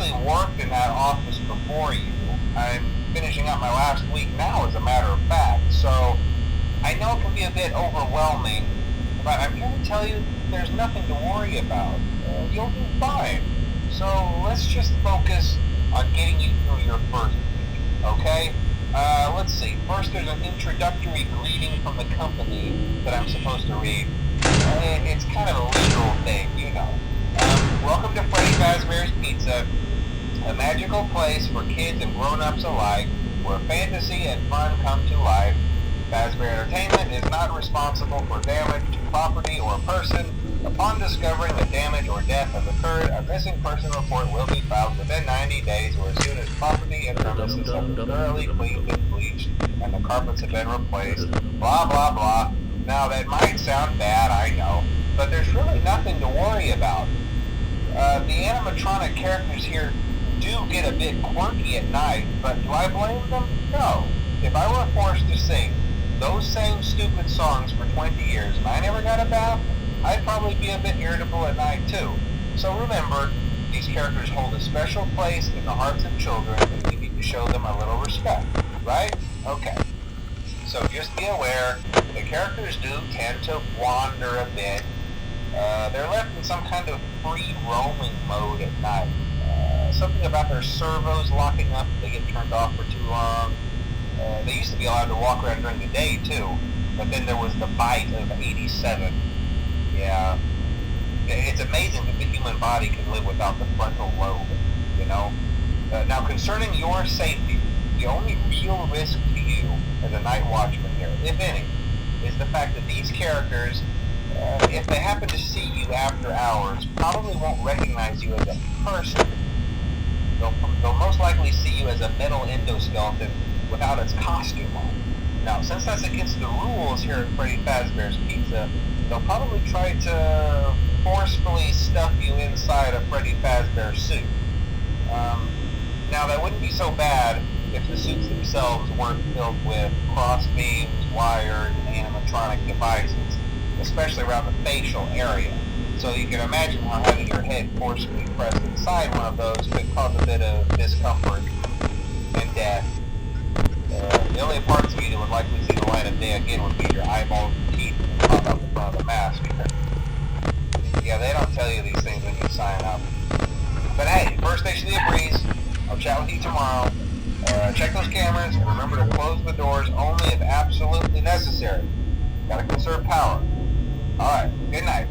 actually worked in that office before you. I'm finishing up my last week now, as a matter of fact, so I know it can be a bit overwhelming, but I'm here to tell you there's nothing to worry about. You'll do fine. So let's just focus on getting you through your first week, okay? Let's see. First, there's an introductory greeting from the company that I'm supposed to read. It's kind of a legal thing, you know. Welcome to Freddy Fazbear's Pizza, a magical place for kids and grown-ups alike, where fantasy and fun come to life. Fazbear Entertainment is not responsible for damage to property or person. Upon discovering that damage or death has occurred, a missing person report will be filed within 90 days or as soon as property and premises have been thoroughly cleaned and bleached and the carpets have been replaced. Blah, blah, blah. Now, that might sound bad, I know, but there's really nothing to worry about. The animatronic characters here do get a bit quirky at night, but do I blame them? No. If I were forced to sing those same stupid songs for 20 years and I never got a bath, I'd probably be a bit irritable at night too. So remember, these characters hold a special place in the hearts of children and we need to show them a little respect, right? Okay. So just be aware, the characters do tend to wander a bit. They're left in some kind of free roaming mode at night. Something about their servos locking up if they get turned off for too long. They used to be allowed to walk around during the day too, but then there was the bite of 87. Yeah, it's amazing that the human body can live without the frontal lobe, you know? Now, concerning your safety, the only real risk to you as a night watchman here, if any, is the fact that these characters, if they happen to see you after hours, probably won't recognize you as a person. They'll most likely see you as a metal endoskeleton without its costume on. Now, since that's against the rules here at Freddy Fazbear's Pizza, they'll probably try to forcefully stuff you inside a Freddy Fazbear suit. Now, that wouldn't be so bad if the suits themselves weren't filled with cross beams, wires, and animatronic devices, especially around the facial area. So you can imagine how having your head forcefully pressed inside one of those could cause a bit of discomfort and death. The only parts of you that would likely see the light of day again would be your eyeballs and teeth that pop out the front of the mask. Yeah, they don't tell you these things when you sign up. But hey, first station of the breeze. I'll chat with you tomorrow. Check those cameras and remember to close the doors only if absolutely necessary. Gotta conserve power. Alright, good night.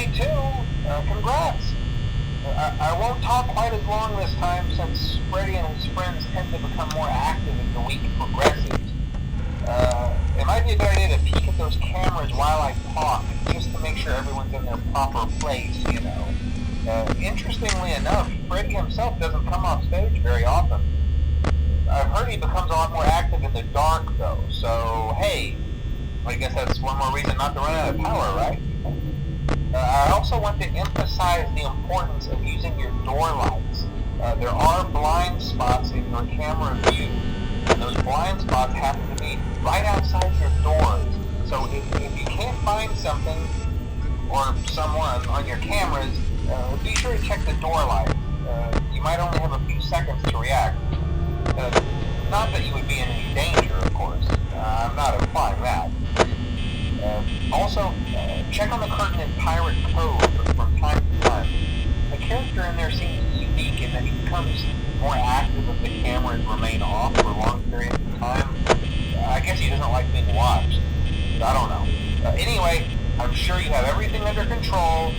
me too. Congrats. I won't talk quite as long this time since Freddy and his friends tend to become more active as the week progresses. It might be a good idea to peek at those cameras while I talk, just to make sure everyone's in their proper place, you know. Interestingly enough, Freddy himself doesn't come off stage very often. I've heard he becomes a lot more active in the dark, though, so hey, I guess that's one more reason not to run out of power, right? I also want to emphasize the importance of using your door lights. There are blind spots in your camera view, and those blind spots happen to be right outside your doors. So if you can't find something or someone on your cameras, be sure to check the door lights. You might only have a few seconds to react. Not that you would be in any danger, of course. I'm not implying that. Also, check on the curtain in Pirate Cove from time to time. The character in there seems unique in that he becomes more active if the cameras remain off for long periods of time. I guess he doesn't like being watched. I don't know. Anyway, I'm sure you have everything under control,